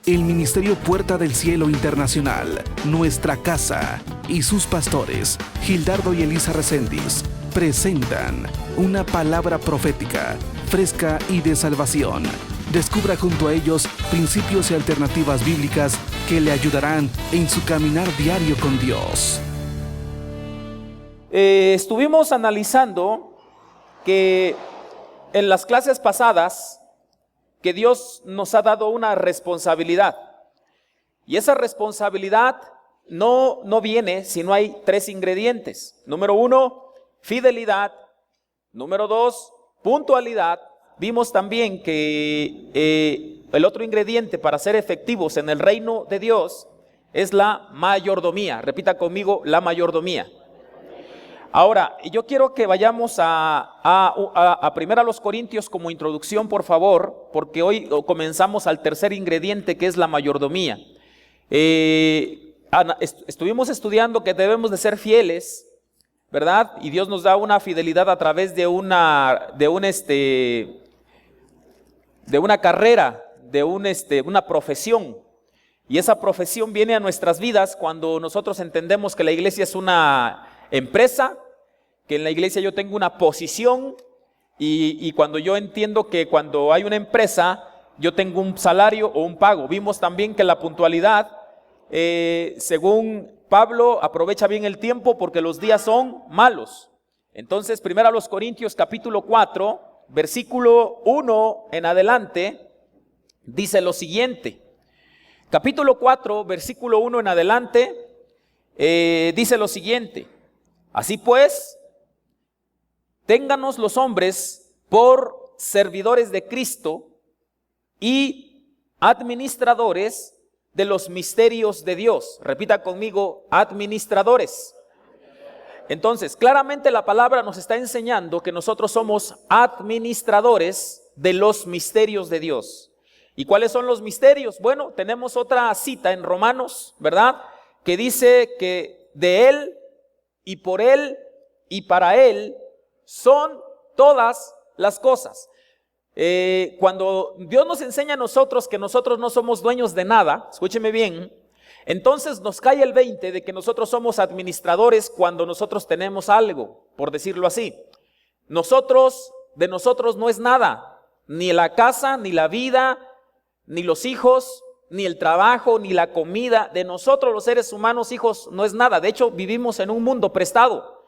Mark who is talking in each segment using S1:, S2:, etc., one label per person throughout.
S1: El Ministerio Puerta del Cielo Internacional, Nuestra Casa y sus pastores, Gildardo y Elisa Reséndiz, presentan una palabra profética, fresca y de salvación. Descubra junto a ellos principios y alternativas bíblicas que le ayudarán en su caminar diario con Dios.
S2: Estuvimos analizando que en las clases pasadas que Dios nos ha dado una responsabilidad, y esa responsabilidad no viene si no hay tres ingredientes. Número 1, fidelidad. Número 2, puntualidad. Vimos también que el otro ingrediente para ser efectivos en el reino de Dios es la mayordomía. Repita conmigo, la mayordomía. Ahora, yo quiero que vayamos a 1 Corintios como introducción, por favor, porque hoy comenzamos al tercer ingrediente, que es la mayordomía. Estuvimos estudiando que debemos de ser fieles, ¿verdad? Y Dios nos da una fidelidad a través de una carrera, de una profesión. Y esa profesión viene a nuestras vidas cuando nosotros entendemos que la iglesia es una empresa, que en la iglesia yo tengo una posición, y cuando yo entiendo que cuando hay una empresa yo tengo un salario o un pago. Vimos también que la puntualidad, según Pablo, aprovecha bien el tiempo porque los días son malos. Entonces, 1 Corintios capítulo 4, versículo 1 en adelante, dice lo siguiente. Capítulo 4, versículo 1 en adelante, dice lo siguiente: así pues, téngannos los hombres por servidores de Cristo y administradores de los misterios de Dios. Repita conmigo, administradores. Entonces, claramente la palabra nos está enseñando que nosotros somos administradores de los misterios de Dios. ¿Y cuáles son los misterios? Bueno, tenemos otra cita en Romanos, ¿verdad? Que dice que de Él y por Él y para Él son todas las cosas. Cuando Dios nos enseña a nosotros que nosotros no somos dueños de nada, escúcheme bien, entonces nos cae el 20 de que nosotros somos administradores cuando nosotros tenemos algo, por decirlo así. De nosotros no es nada, ni la casa, ni la vida, ni los hijos, ni el trabajo, ni la comida. De nosotros los seres humanos, hijos, no es nada. De hecho, vivimos en un mundo prestado.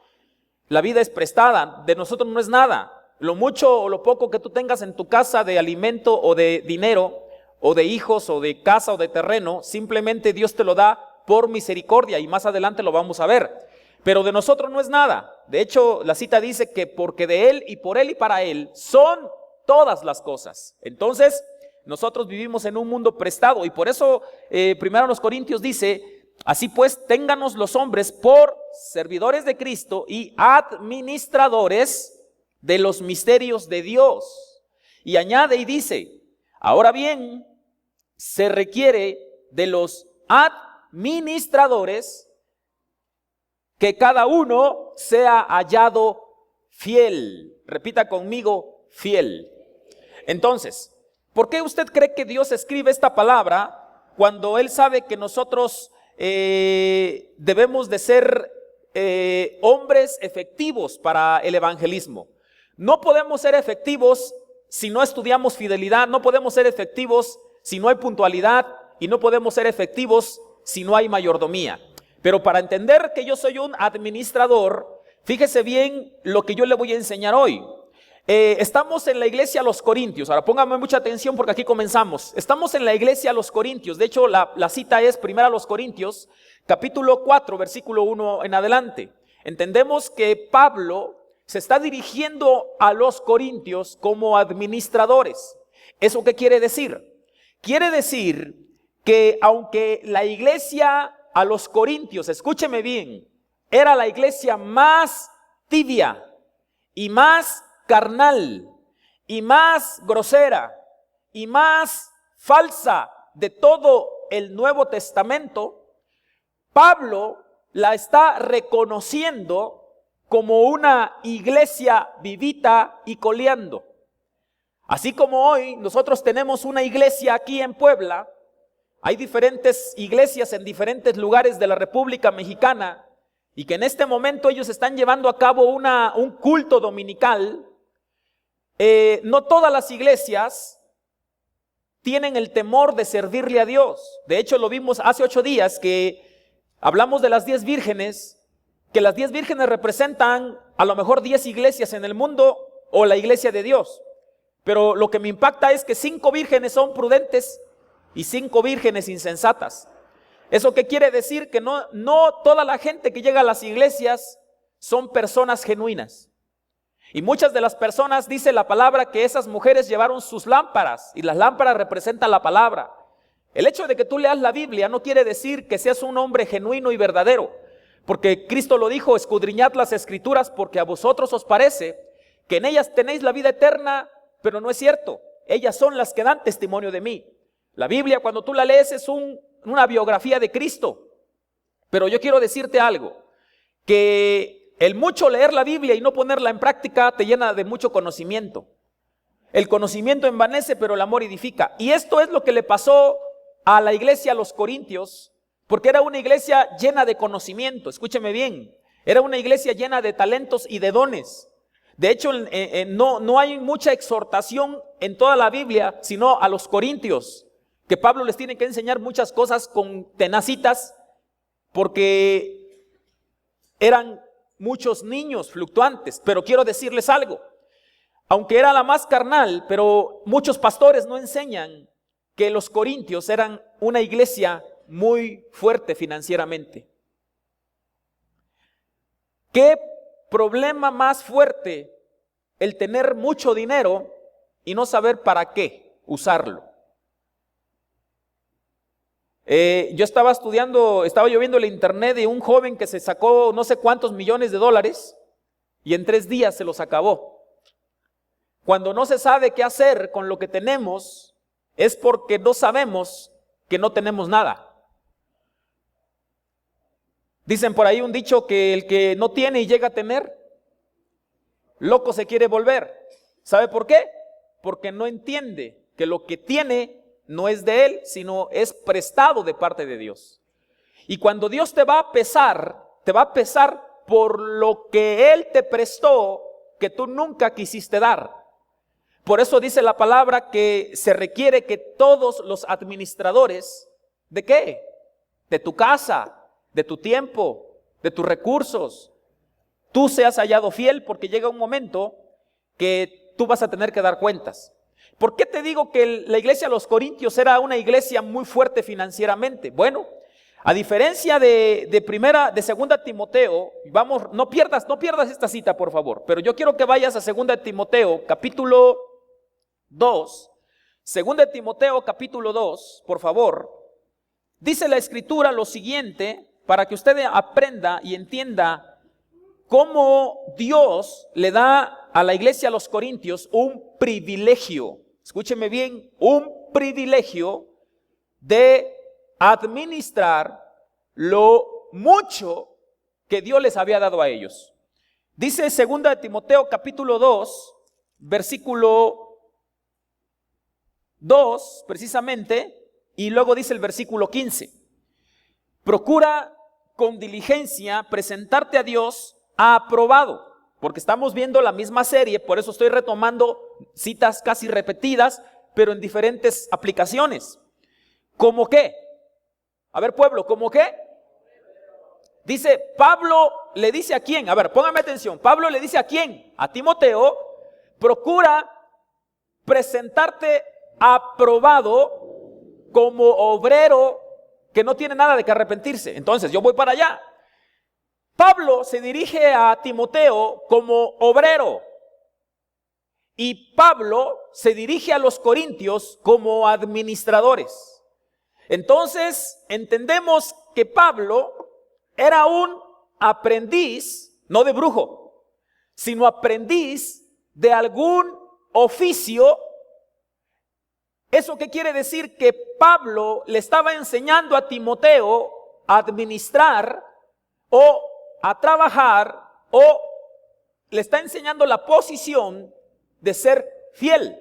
S2: La vida es prestada, de nosotros no es nada. Lo mucho o lo poco que tú tengas en tu casa de alimento o de dinero, o de hijos, o de casa, o de terreno, simplemente Dios te lo da por misericordia, y más adelante lo vamos a ver. Pero de nosotros no es nada. De hecho, la cita dice que porque de Él y por Él y para Él son todas las cosas. Entonces, nosotros vivimos en un mundo prestado, y por eso 1 Corintios dice: así pues, ténganos los hombres por servidores de Cristo y administradores de los misterios de Dios. Y añade y dice: ahora bien, se requiere de los administradores que cada uno sea hallado fiel. Repita conmigo, fiel. Entonces, ¿por qué usted cree que Dios escribe esta palabra cuando Él sabe que nosotros debemos de ser hombres efectivos para el evangelismo? No podemos ser efectivos si no estudiamos fidelidad, no podemos ser efectivos si no hay puntualidad, y no podemos ser efectivos si no hay mayordomía. Pero para entender que yo soy un administrador, fíjese bien lo que yo le voy a enseñar hoy. Estamos en la iglesia Los Corintios. Ahora póngame mucha atención porque aquí comenzamos. Estamos en la iglesia Los Corintios. De hecho, la cita es 1 Corintios, capítulo 4, versículo 1 en adelante. Entendemos que Pablo se está dirigiendo a los corintios como administradores. ¿Eso qué quiere decir? Quiere decir que aunque la iglesia a los corintios, escúcheme bien, era la iglesia más tibia y más carnal y más grosera y más falsa de todo el Nuevo Testamento, Pablo la está reconociendo como una iglesia vivita y coleando. Así como hoy nosotros tenemos una iglesia aquí en Puebla, hay diferentes iglesias en diferentes lugares de la República Mexicana y que en este momento ellos están llevando a cabo un culto dominical. No todas las iglesias tienen el temor de servirle a Dios. De hecho, lo vimos hace 8 días que hablamos de las 10 vírgenes, que las 10 vírgenes representan a lo mejor 10 iglesias en el mundo o la iglesia de Dios. Pero lo que me impacta es que 5 vírgenes son prudentes y 5 vírgenes insensatas. ¿Eso qué quiere decir? Que no toda la gente que llega a las iglesias son personas genuinas. Y muchas de las personas, dice la palabra, que esas mujeres llevaron sus lámparas, y las lámparas representan la palabra. El hecho de que tú leas la Biblia no quiere decir que seas un hombre genuino y verdadero, porque Cristo lo dijo: escudriñad las escrituras, porque a vosotros os parece que en ellas tenéis la vida eterna, pero no es cierto. Ellas son las que dan testimonio de mí. La Biblia, cuando tú la lees, es una biografía de Cristo. Pero yo quiero decirte algo, que el mucho leer la Biblia y no ponerla en práctica te llena de mucho conocimiento. El conocimiento envanece, pero el amor edifica. Y esto es lo que le pasó a la iglesia, a los corintios, porque era una iglesia llena de conocimiento. Escúcheme bien, era una iglesia llena de talentos y de dones. De hecho, no hay mucha exhortación en toda la Biblia, sino a los corintios, que Pablo les tiene que enseñar muchas cosas con tenacitas, porque eran muchos niños fluctuantes. Pero quiero decirles algo, aunque era la más carnal, pero muchos pastores no enseñan que los corintios eran una iglesia muy fuerte financieramente. ¿Qué problema más fuerte el tener mucho dinero y no saber para qué usarlo? Yo estaba yo viendo el internet de un joven que se sacó no sé cuántos millones de dólares y en 3 días se los acabó. Cuando no se sabe qué hacer con lo que tenemos, es porque no sabemos que no tenemos nada. Dicen por ahí un dicho que el que no tiene y llega a tener, loco se quiere volver. ¿Sabe por qué? Porque no entiende que lo que tiene no es de él, sino es prestado de parte de Dios. Y cuando Dios te va a pesar por lo que Él te prestó, que tú nunca quisiste dar. Por eso dice la palabra que se requiere que todos los administradores, ¿de qué? De tu casa, de tu tiempo, de tus recursos, tú seas hallado fiel, porque llega un momento que tú vas a tener que dar cuentas. ¿Por qué te digo que la iglesia de los corintios era una iglesia muy fuerte financieramente? Bueno, a diferencia de 2 Timoteo, vamos, no pierdas esta cita, por favor, pero yo quiero que vayas a 2 Timoteo, capítulo 2, 2 Timoteo, capítulo 2, por favor. Dice la Escritura lo siguiente, para que usted aprenda y entienda cómo Dios le da a la iglesia de los corintios un privilegio. Escúcheme bien, un privilegio de administrar lo mucho que Dios les había dado a ellos. Dice 2 Timoteo capítulo 2, versículo 2 precisamente, y luego dice el versículo 15. Procura con diligencia presentarte a Dios aprobado. Porque estamos viendo la misma serie, por eso estoy retomando citas casi repetidas, pero en diferentes aplicaciones. ¿Cómo qué? A ver, pueblo, ¿cómo qué? Dice, Pablo le dice a quién, a ver, póngame atención, Pablo le dice a quién, a Timoteo, procura presentarte aprobado como obrero que no tiene nada de que arrepentirse. Entonces, yo voy para allá. Pablo se dirige a Timoteo como obrero y Pablo se dirige a los corintios como administradores. Entonces entendemos que Pablo era un aprendiz, no de brujo, sino aprendiz de algún oficio. ¿Eso qué quiere decir? Que Pablo le estaba enseñando a Timoteo a administrar o a trabajar, o le está enseñando la posición de ser fiel.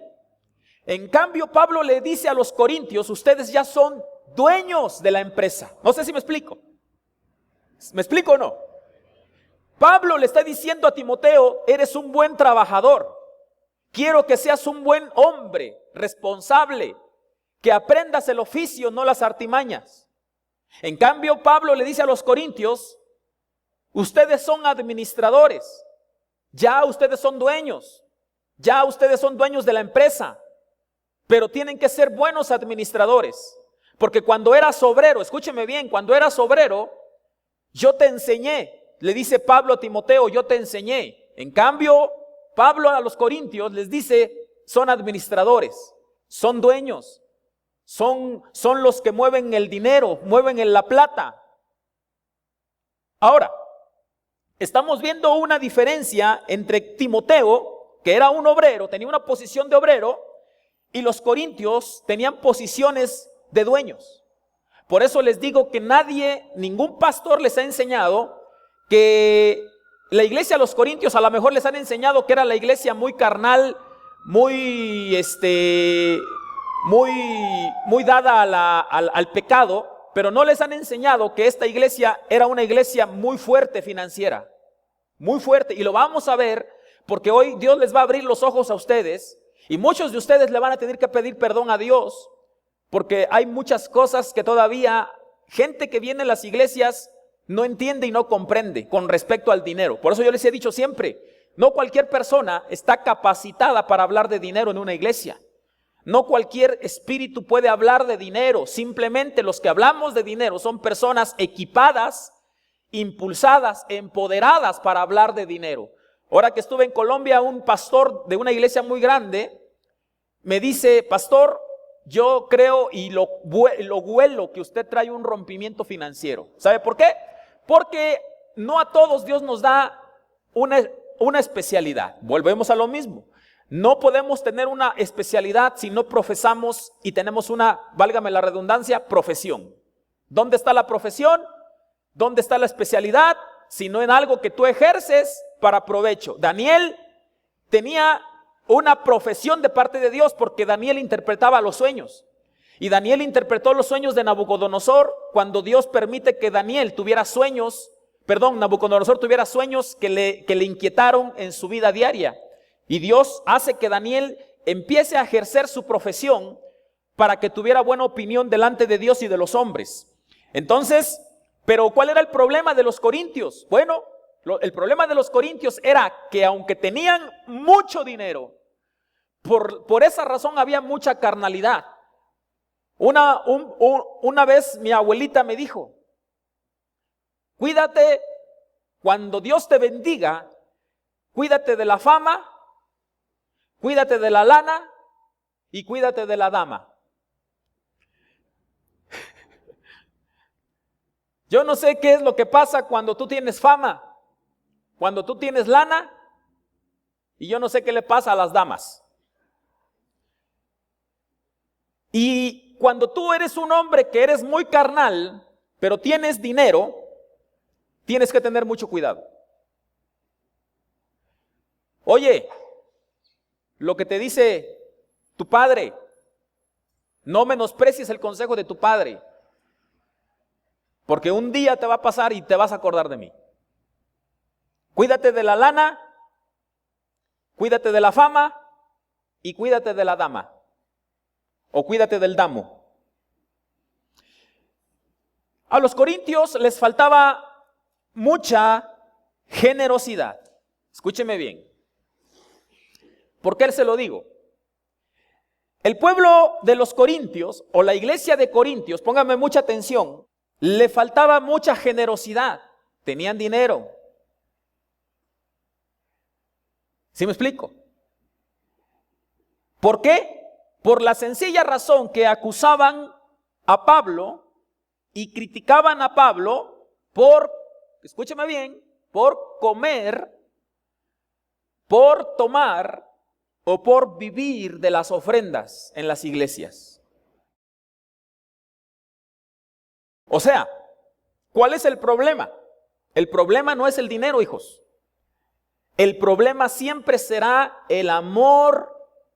S2: En cambio, Pablo le dice a los corintios, ustedes ya son dueños de la empresa. No sé si me explico. ¿Me explico o no? Pablo le está diciendo a Timoteo, eres un buen trabajador. Quiero que seas un buen hombre, responsable, que aprendas el oficio, no las artimañas. En cambio, Pablo le dice a los corintios, ustedes son administradores, ya ustedes son dueños, ya ustedes son dueños de la empresa, pero tienen que ser buenos administradores. Porque cuando eras obrero, escúcheme bien, cuando eras obrero, yo te enseñé. Le dice Pablo a Timoteo, yo te enseñé. En cambio, Pablo a los corintios les dice, son administradores, son dueños, son los que mueven el dinero, mueven la plata. Ahora, estamos viendo una diferencia entre Timoteo, que era un obrero, tenía una posición de obrero, y los corintios tenían posiciones de dueños. Por eso les digo que ningún pastor les ha enseñado que la iglesia a los corintios, a lo mejor les han enseñado que era la iglesia muy carnal, muy dada al pecado, pero no les han enseñado que esta iglesia era una iglesia muy fuerte financiera, muy fuerte, y lo vamos a ver porque hoy Dios les va a abrir los ojos a ustedes y muchos de ustedes le van a tener que pedir perdón a Dios porque hay muchas cosas que todavía gente que viene a las iglesias no entiende y no comprende con respecto al dinero. Por eso yo les he dicho siempre, no cualquier persona está capacitada para hablar de dinero en una iglesia. No cualquier espíritu puede hablar de dinero. Simplemente los que hablamos de dinero son personas equipadas, impulsadas, empoderadas para hablar de dinero. Ahora que estuve en Colombia, un pastor de una iglesia muy grande me dice, pastor, yo creo y lo huelo que usted trae un rompimiento financiero. ¿Sabe por qué? Porque no a todos Dios nos da una especialidad. Volvemos a lo mismo. No podemos tener una especialidad si no profesamos y tenemos una, válgame la redundancia, profesión. ¿Dónde está la profesión? ¿Dónde está la especialidad? Sino en algo que tú ejerces para provecho. Daniel tenía una profesión de parte de Dios porque Daniel interpretaba los sueños. Y Daniel interpretó los sueños de Nabucodonosor cuando Dios permite que Nabucodonosor tuviera sueños que le inquietaron en su vida diaria. Y Dios hace que Daniel empiece a ejercer su profesión para que tuviera buena opinión delante de Dios y de los hombres. Entonces, pero ¿cuál era el problema de los corintios? Bueno, el problema de los corintios era que aunque tenían mucho dinero, por esa razón había mucha carnalidad. Una vez mi abuelita me dijo, cuídate cuando Dios te bendiga, cuídate de la fama, cuídate de la lana y cuídate de la dama. Yo no sé qué es lo que pasa cuando tú tienes fama, cuando tú tienes lana, y yo no sé qué le pasa a las damas. Y cuando tú eres un hombre que eres muy carnal, pero tienes dinero, tienes que tener mucho cuidado. Oye, lo que te dice tu padre, no menosprecies el consejo de tu padre, porque un día te va a pasar y te vas a acordar de mí. Cuídate de la lana, cuídate de la fama y cuídate de la dama, o cuídate del damo. A los corintios les faltaba mucha generosidad. Escúcheme bien. ¿Por qué se lo digo? El pueblo de los corintios, o la iglesia de Corintios, póngame mucha atención, le faltaba mucha generosidad. Tenían dinero. ¿Sí me explico? ¿Por qué? Por la sencilla razón que acusaban a Pablo y criticaban a Pablo por, escúcheme bien, por comer, por tomar o por vivir de las ofrendas en las iglesias. O sea, ¿cuál es el problema? El problema no es el dinero, hijos. El problema siempre será el amor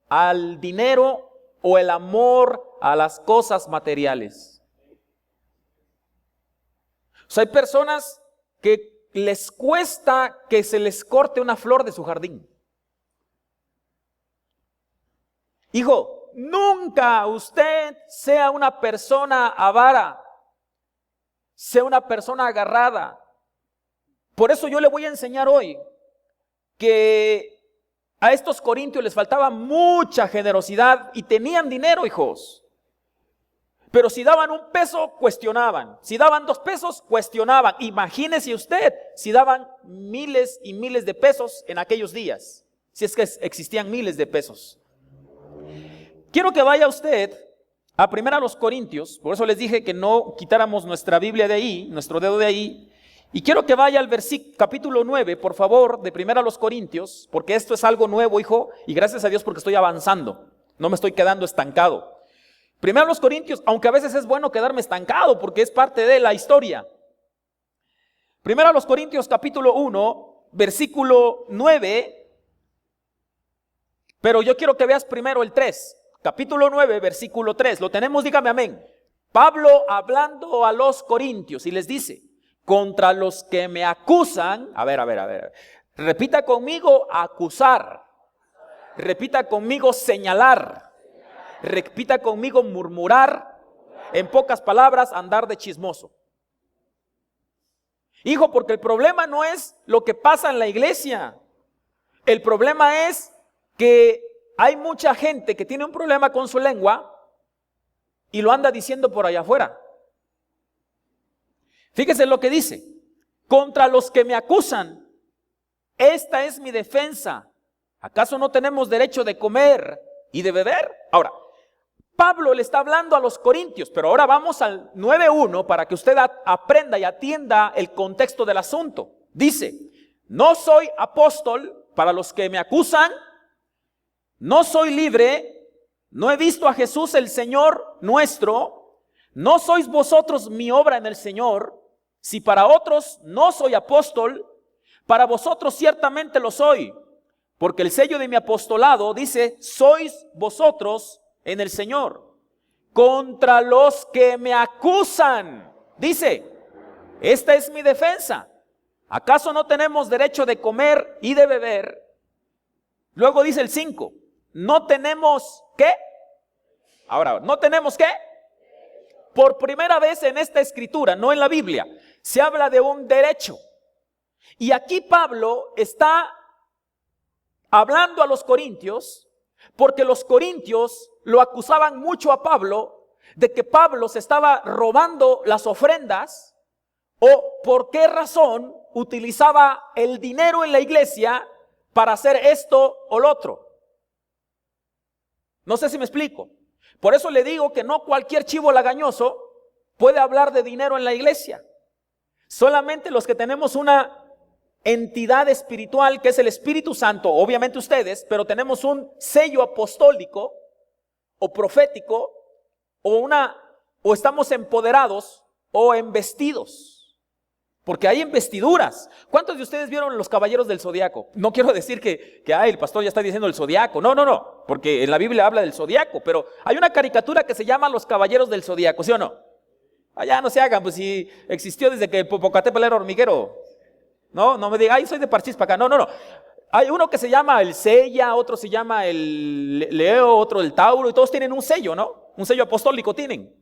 S2: al dinero o el amor a las cosas materiales. O sea, hay personas que les cuesta que se les corte una flor de su jardín. Hijo, nunca usted sea una persona avara, sea una persona agarrada. Por eso yo le voy a enseñar hoy que a estos corintios les faltaba mucha generosidad y tenían dinero, hijos. Pero si daban un peso, cuestionaban. Si daban 2 pesos, cuestionaban. Imagínese usted si daban miles y miles de pesos en aquellos días. Si es que existían miles de pesos. Quiero que vaya usted a 1 Corintios. Por eso les dije que no quitáramos nuestra Biblia de ahí, nuestro dedo de ahí. Y quiero que vaya al capítulo 9, por favor, de 1 Corintios. Porque esto es algo nuevo, hijo. Y gracias a Dios porque estoy avanzando. No me estoy quedando estancado. 1 Corintios, aunque a veces es bueno quedarme estancado porque es parte de la historia. 1 Corintios capítulo 1, versículo 9, pero yo quiero que veas primero el 3. Capítulo 9, versículo 3, ¿lo tenemos? Dígame amén. Pablo hablando a los corintios y les dice, contra los que me acusan, a ver, repita conmigo, acusar, repita conmigo, señalar. Repita conmigo, murmurar. En pocas palabras, andar de chismoso. Hijo, porque el problema no es lo que pasa en la iglesia. El problema es que hay mucha gente que tiene un problema con su lengua y lo anda diciendo por allá afuera. Fíjese lo que dice. Contra los que me acusan, esta es mi defensa. ¿Acaso no tenemos derecho de comer y de beber? Ahora, Pablo le está hablando a los corintios, pero ahora vamos al 9:1 para que usted aprenda y atienda el contexto del asunto. Dice, no soy apóstol para los que me acusan, no soy libre, no he visto a Jesús el Señor nuestro, no sois vosotros mi obra en el Señor. Si para otros no soy apóstol, para vosotros ciertamente lo soy, porque el sello de mi apostolado dice, sois vosotros en el Señor. Contra los que me acusan, dice, esta es mi defensa. ¿Acaso no tenemos derecho de comer y de beber? Luego dice el 5, no tenemos ¿qué? Ahora, ¿no tenemos qué? Por primera vez en esta escritura, no en la Biblia, se habla de un derecho. Y aquí Pablo está hablando a los corintios, porque los corintios lo acusaban mucho a Pablo de que Pablo se estaba robando las ofrendas o por qué razón utilizaba el dinero en la iglesia para hacer esto o lo otro. No sé si me explico. Por eso le digo que no cualquier chivo lagañoso puede hablar de dinero en la iglesia. Solamente los que tenemos una entidad espiritual que es el Espíritu Santo, obviamente ustedes, pero tenemos un sello apostólico o profético o estamos empoderados o embestidos. Porque hay investiduras. ¿Cuántos de ustedes vieron los caballeros del zodiaco? No quiero decir que el pastor ya está diciendo el zodiaco. No, porque en la Biblia habla del zodiaco, pero hay una caricatura que se llama Los Caballeros del Zodiaco, ¿sí o no? Allá no se hagan, pues si existió desde que Popocatépetl era hormiguero. No me diga, ay, soy de Parchís para acá. No. Hay uno que se llama el Sella, otro se llama el Leo, otro el Tauro, y todos tienen un sello, ¿no? Un sello apostólico tienen.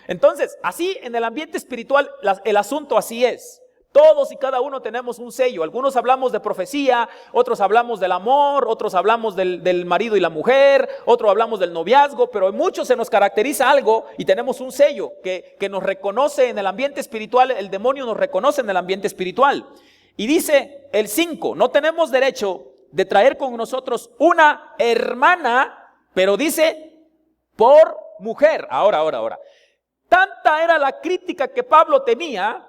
S2: Entonces, así en el ambiente espiritual, el asunto así es. Todos y cada uno tenemos un sello. Algunos hablamos de profecía, otros hablamos del amor, otros hablamos del marido y la mujer, otros hablamos del noviazgo, pero en muchos se nos caracteriza algo y tenemos un sello que nos reconoce en el ambiente espiritual, el demonio nos reconoce en el ambiente espiritual. Y dice el 5, no tenemos derecho de traer con nosotros una hermana, pero dice por mujer. Ahora. Tanta era la crítica que Pablo tenía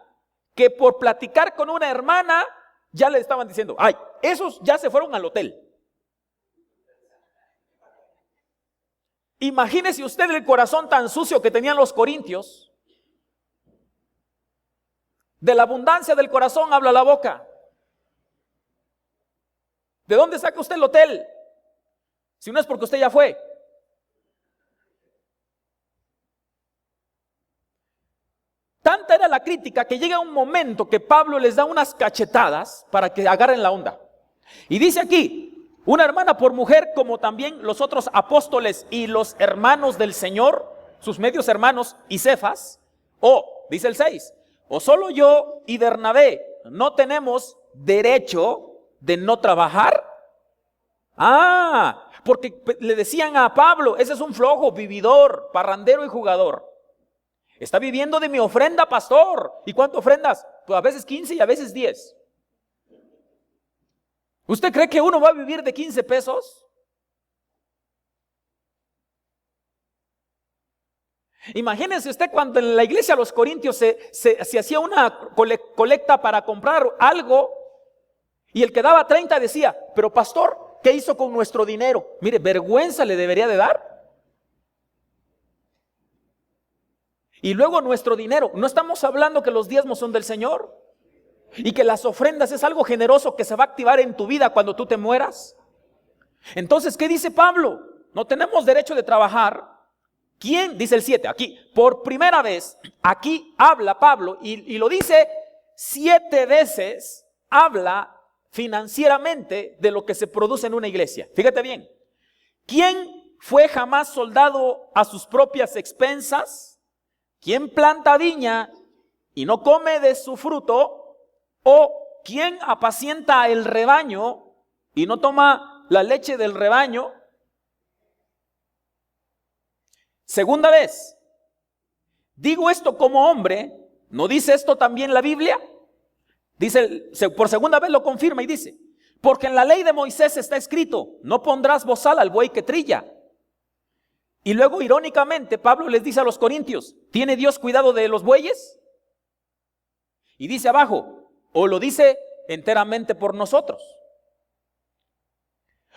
S2: que por platicar con una hermana ya le estaban diciendo, ay, esos ya se fueron al hotel. Imagínese usted el corazón tan sucio que tenían los corintios. De la abundancia del corazón habla la boca. ¿De dónde saca usted el hotel? Si no es porque usted ya fue. Tanta tanta era la crítica que llega un momento que Pablo les da unas cachetadas para que agarren la onda. Y dice aquí, una hermana por mujer, como también los otros apóstoles y los hermanos del Señor, sus medios hermanos y Cefas, o, dice el 6, o solo yo y Bernabé no tenemos derecho de no trabajar. Porque le decían a Pablo, ese es un flojo, vividor, parrandero y jugador. Está viviendo de mi ofrenda, pastor. ¿Y cuánto ofrendas? Pues a veces 15 y a veces 10. ¿Usted cree que uno va a vivir de 15 pesos? Imagínense usted cuando en la iglesia de los Corintios se hacía una colecta para comprar algo y el que daba 30 decía, pero pastor, ¿qué hizo con nuestro dinero? Mire, vergüenza le debería de dar. Y luego nuestro dinero, no estamos hablando que los diezmos son del Señor y que las ofrendas es algo generoso que se va a activar en tu vida cuando tú te mueras. Entonces, ¿qué dice Pablo? No tenemos derecho de trabajar. ¿Quién? Dice el 7, aquí, por primera vez, aquí habla Pablo y lo dice 7 veces, habla financieramente de lo que se produce en una iglesia. Fíjate bien, ¿quién fue jamás soldado a sus propias expensas? ¿Quién planta viña y no come de su fruto? ¿O quién apacienta el rebaño y no toma la leche del rebaño? Segunda vez, digo esto como hombre, ¿no dice esto también la Biblia? Dice, por segunda vez lo confirma y dice, porque en la ley de Moisés está escrito, no pondrás bozal al buey que trilla. Y luego irónicamente Pablo les dice a los corintios, ¿tiene Dios cuidado de los bueyes? Y dice abajo, o lo dice enteramente por nosotros.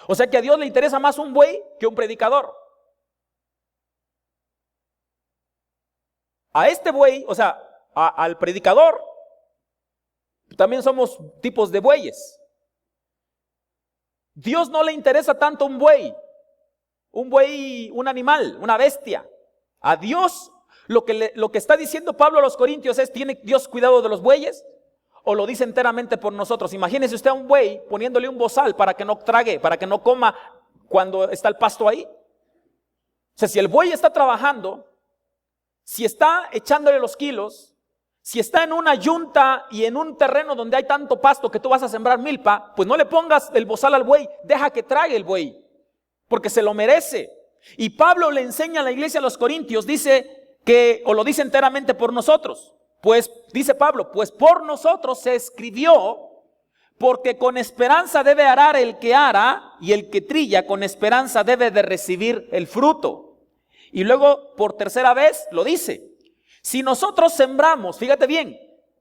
S2: O sea que a Dios le interesa más un buey que un predicador. A este buey, o sea, al predicador, también somos tipos de bueyes. Dios no le interesa tanto un buey, un animal, una bestia. A Dios, lo que está diciendo Pablo a los corintios es, ¿tiene Dios cuidado de los bueyes? ¿O lo dice enteramente por nosotros? Imagínese usted a un buey poniéndole un bozal para que no trague, para que no coma cuando está el pasto ahí. O sea, si el buey está trabajando, si está echándole los kilos, si está en una yunta y en un terreno donde hay tanto pasto que tú vas a sembrar milpa, pues no le pongas el bozal al buey, deja que trague el buey, porque se lo merece. Y Pablo le enseña a la iglesia a los corintios, dice que, o lo dice enteramente por nosotros, pues dice Pablo, pues por nosotros se escribió, porque con esperanza debe arar el que ara, y el que trilla con esperanza debe de recibir el fruto. Y luego por tercera vez lo dice, si nosotros sembramos, fíjate bien,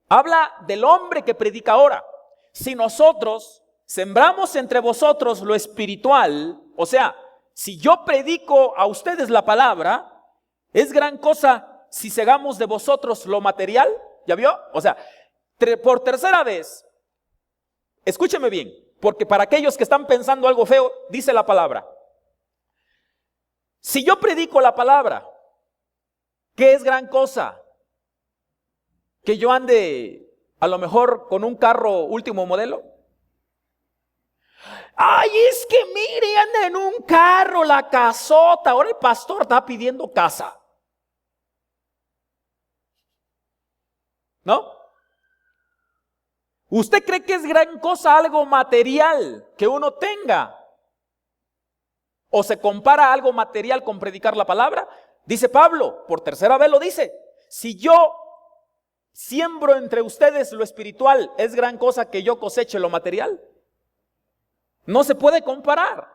S2: habla del hombre que predica ahora, si nosotros sembramos entre vosotros lo espiritual, o sea, si yo predico a ustedes la palabra, es gran cosa si segamos de vosotros lo material, ¿ya vio? O sea, por tercera vez, escúcheme bien, porque para aquellos que están pensando algo feo, dice la palabra. Si yo predico la palabra, ¿qué es gran cosa? Que yo ande a lo mejor con un carro último modelo. Ay, es que mire, anda en un carro, la casota. Ahora el pastor está pidiendo casa. ¿No? ¿Usted cree que es gran cosa algo material que uno tenga? ¿O se compara algo material con predicar la palabra? Dice Pablo, por tercera vez lo dice, si yo siembro entre ustedes lo espiritual, ¿es gran cosa que yo coseche lo material? No se puede comparar.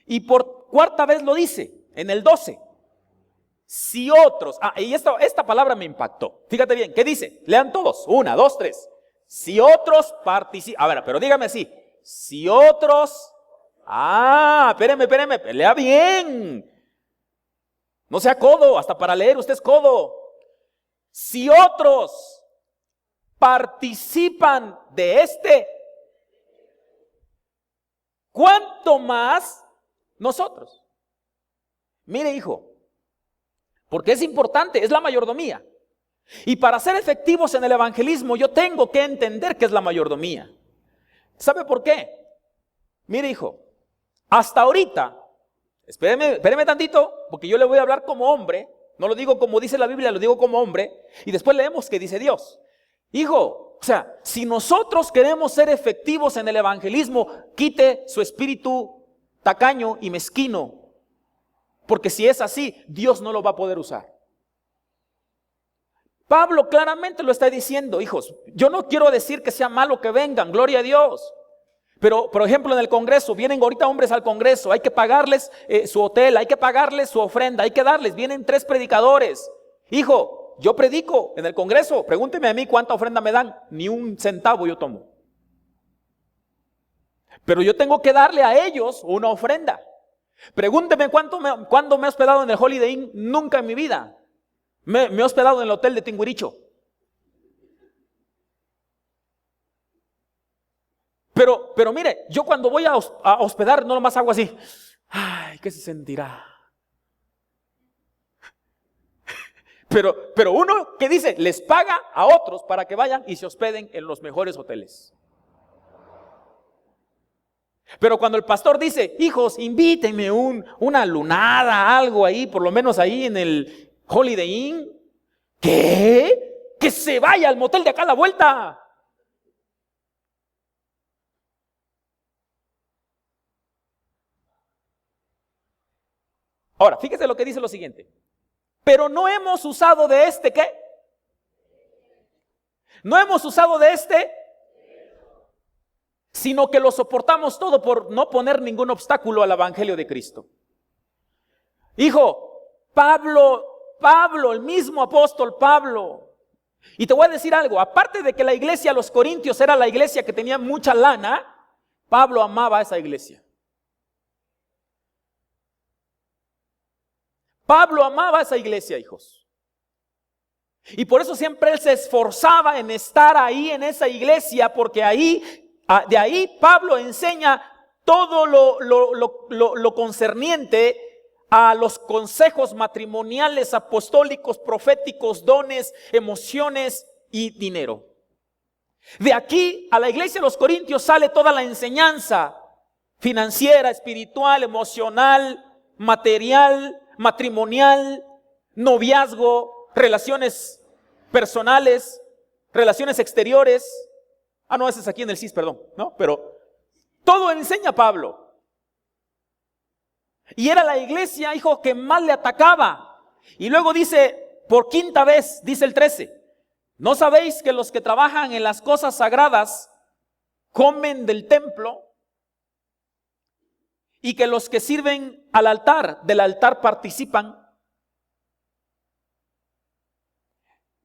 S2: Y por cuarta vez lo dice, en el 12. Si otros, y esta palabra me impactó. Fíjate bien, ¿qué dice? Lean todos, 1, 2, 3. Si otros participan, a ver, pero dígame así, si otros, espéreme, lea bien. No sea codo, hasta para leer usted es codo. Si otros participan de ¿cuánto más nosotros? Mire, hijo, porque es importante, es la mayordomía. Y para ser efectivos en el evangelismo, yo tengo que entender qué es la mayordomía. ¿Sabe por qué? Mire, hijo, hasta ahorita, espéreme tantito, porque yo le voy a hablar como hombre. No lo digo como dice la Biblia, lo digo como hombre. Y después leemos qué dice Dios. Hijo, o sea, si nosotros queremos ser efectivos en el evangelismo, quite su espíritu tacaño y mezquino. Porque si es así, Dios no lo va a poder usar. Pablo claramente lo está diciendo, hijos. Yo no quiero decir que sea malo que vengan, gloria a Dios. Pero, por ejemplo, en el Congreso, vienen ahorita hombres al Congreso, hay que pagarles su hotel, hay que pagarles su ofrenda, hay que darles, vienen 3 predicadores. Hijo, yo predico en el Congreso, pregúnteme a mí cuánta ofrenda me dan, ni un centavo yo tomo. Pero yo tengo que darle a ellos una ofrenda. Pregúnteme cuándo me he hospedado en el Holiday Inn, nunca en mi vida. Me he hospedado en el hotel de Tinguiricho. Pero mire, yo cuando voy a hospedar no nomás hago así. Ay, ¿qué se sentirá? Pero uno que dice, les paga a otros para que vayan y se hospeden en los mejores hoteles. Pero cuando el pastor dice, hijos, invítenme una lunada, algo ahí, por lo menos ahí en el Holiday Inn. ¿Qué? Que se vaya al motel de acá a la vuelta. Ahora, fíjese lo que dice lo siguiente. Pero no hemos usado de este, ¿qué? No hemos usado de este, sino que lo soportamos todo por no poner ningún obstáculo al evangelio de Cristo. Hijo, Pablo, el mismo apóstol Pablo. Y te voy a decir algo, aparte de que la iglesia, los corintios, era la iglesia que tenía mucha lana, Pablo amaba a esa iglesia. Pablo amaba a esa iglesia, hijos. Y por eso siempre él se esforzaba en estar ahí en esa iglesia, porque de ahí Pablo enseña todo lo concerniente a los consejos matrimoniales, apostólicos, proféticos, dones, emociones y dinero. De aquí a la iglesia de los Corintios sale toda la enseñanza financiera, espiritual, emocional, material, matrimonial, noviazgo, relaciones personales, relaciones exteriores. No, ese es aquí en el CIS, perdón, ¿no? Pero todo enseña Pablo. Y era la iglesia, hijo, que más le atacaba. Y luego dice, por 5ª vez, dice el 13, ¿no sabéis que los que trabajan en las cosas sagradas comen del templo? Y que los que sirven al altar, del altar participan.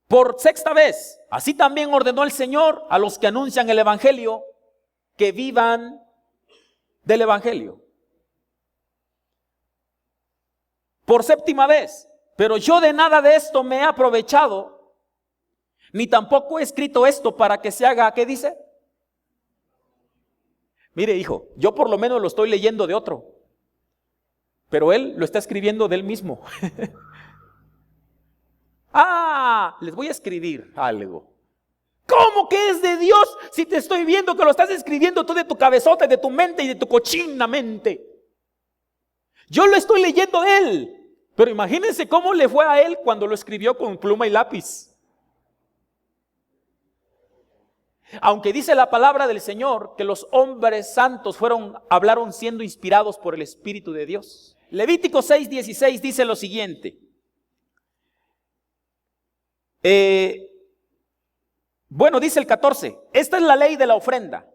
S2: Por 6ª vez, así también ordenó el Señor a los que anuncian el evangelio que vivan del evangelio. Por 7ª vez, pero yo de nada de esto me he aprovechado, ni tampoco he escrito esto para que se haga, ¿qué dice? Mire, hijo, yo por lo menos lo estoy leyendo de otro, pero él lo está escribiendo de él mismo. Les voy a escribir algo. ¿Cómo que es de Dios si te estoy viendo que lo estás escribiendo tú de tu cabezota, de tu mente y de tu cochina mente? Yo lo estoy leyendo de él, pero imagínense cómo le fue a él cuando lo escribió con pluma y lápiz. Aunque dice la palabra del Señor que los hombres santos hablaron siendo inspirados por el Espíritu de Dios. Levítico 6:16 dice lo siguiente. Dice el 14, esta es la ley de la ofrenda.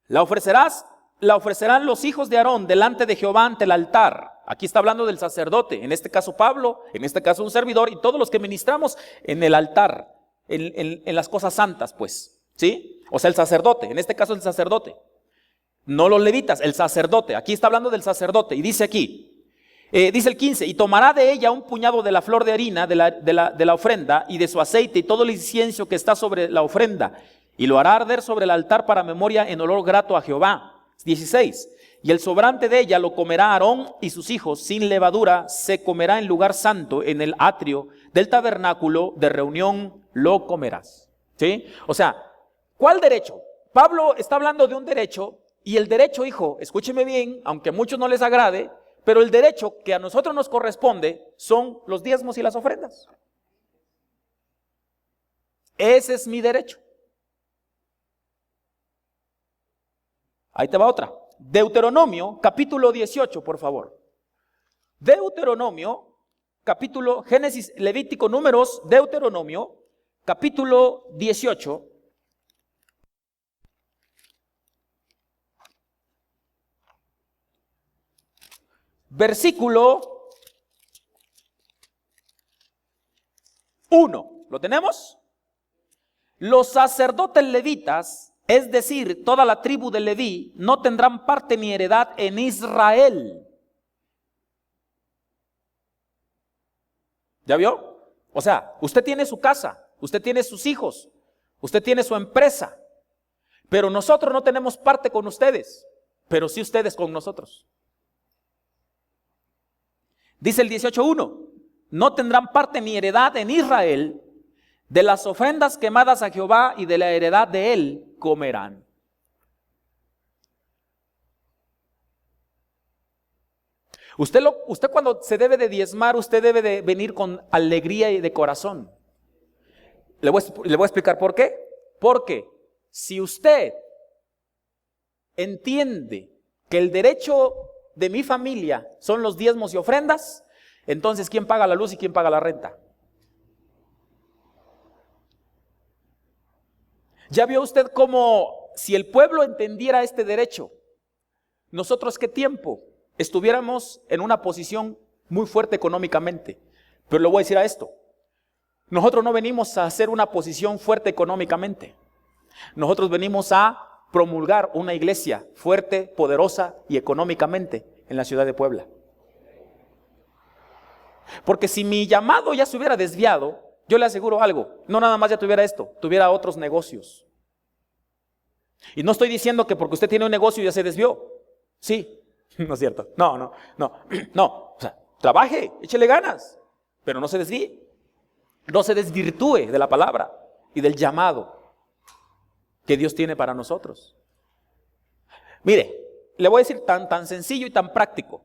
S2: La ofrecerán los hijos de Aarón delante de Jehová ante el altar. Aquí está hablando del sacerdote, en este caso Pablo, en este caso un servidor y todos los que ministramos en el altar, en las cosas santas, pues, ¿sí? O sea, el sacerdote, en este caso el sacerdote. No los levitas, el sacerdote. Aquí está hablando del sacerdote y dice aquí, dice el 15, y tomará de ella un puñado de la flor de harina de la ofrenda y de su aceite y todo el incienso que está sobre la ofrenda y lo hará arder sobre el altar para memoria en olor grato a Jehová. 16, y el sobrante de ella lo comerá Aarón y sus hijos sin levadura, se comerá en lugar santo en el atrio del tabernáculo de reunión lo comerás. ¿Sí? O sea, ¿cuál derecho? Pablo está hablando de un derecho, y el derecho, hijo, escúcheme bien, aunque a muchos no les agrade, pero el derecho que a nosotros nos corresponde son los diezmos y las ofrendas. Ese es mi derecho. Ahí te va otra. Deuteronomio, capítulo 18, por favor. Deuteronomio, capítulo, Génesis, Levítico, Números, Deuteronomio, capítulo 18. Versículo 1. ¿Lo tenemos? Los sacerdotes levitas, es decir, toda la tribu de Leví, no tendrán parte ni heredad en Israel. ¿Ya vio? O sea, usted tiene su casa, usted tiene sus hijos, usted tiene su empresa, pero nosotros no tenemos parte con ustedes, pero sí ustedes con nosotros. Dice el 18:1, no tendrán parte ni heredad en Israel, de las ofrendas quemadas a Jehová y de la heredad de él comerán. Usted cuando se debe de diezmar, usted debe de venir con alegría y de corazón. Le voy a explicar por qué. Porque si usted entiende que el derecho de mi familia son los diezmos y ofrendas, entonces ¿quién paga la luz y quién paga la renta? ¿Ya vio usted cómo si el pueblo entendiera este derecho, nosotros qué tiempo estuviéramos en una posición muy fuerte económicamente? Pero le voy a decir a esto, nosotros no venimos a hacer una posición fuerte económicamente, nosotros venimos a promulgar una iglesia fuerte, poderosa y económicamente en la ciudad de Puebla. Porque si mi llamado ya se hubiera desviado, yo le aseguro algo, no nada más ya tuviera esto, tuviera otros negocios. Y no estoy diciendo que porque usted tiene un negocio ya se desvió. Sí, no es cierto. No. O sea, trabaje, échele ganas, pero no se desvíe. No se desvirtúe de la palabra y del llamado que Dios tiene para nosotros. Mire, le voy a decir tan sencillo y tan práctico,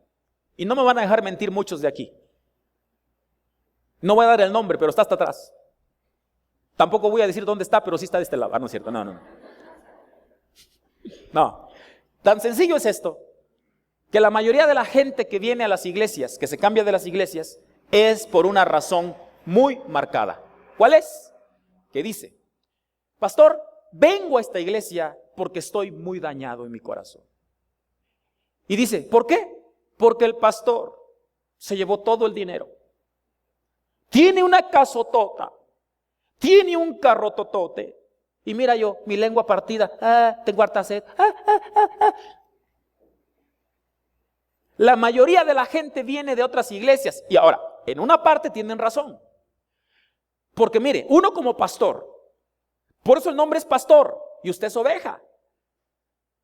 S2: y no me van a dejar mentir muchos de aquí. No voy a dar el nombre, pero está hasta atrás. Tampoco voy a decir dónde está, pero sí está de este lado. No es cierto, no. Tan sencillo es esto, que la mayoría de la gente que viene a las iglesias, que se cambia de las iglesias, es por una razón muy marcada. ¿Cuál es? Que dice, pastor, vengo a esta iglesia porque estoy muy dañado en mi corazón. Y dice, ¿por qué? Porque el pastor se llevó todo el dinero. Tiene una casotota, tiene un carrototote. Y mira yo, mi lengua partida, tengo harta sed. La mayoría de la gente viene de otras iglesias. Y ahora, en una parte tienen razón. Porque mire, uno como pastor, por eso el nombre es pastor y usted es oveja.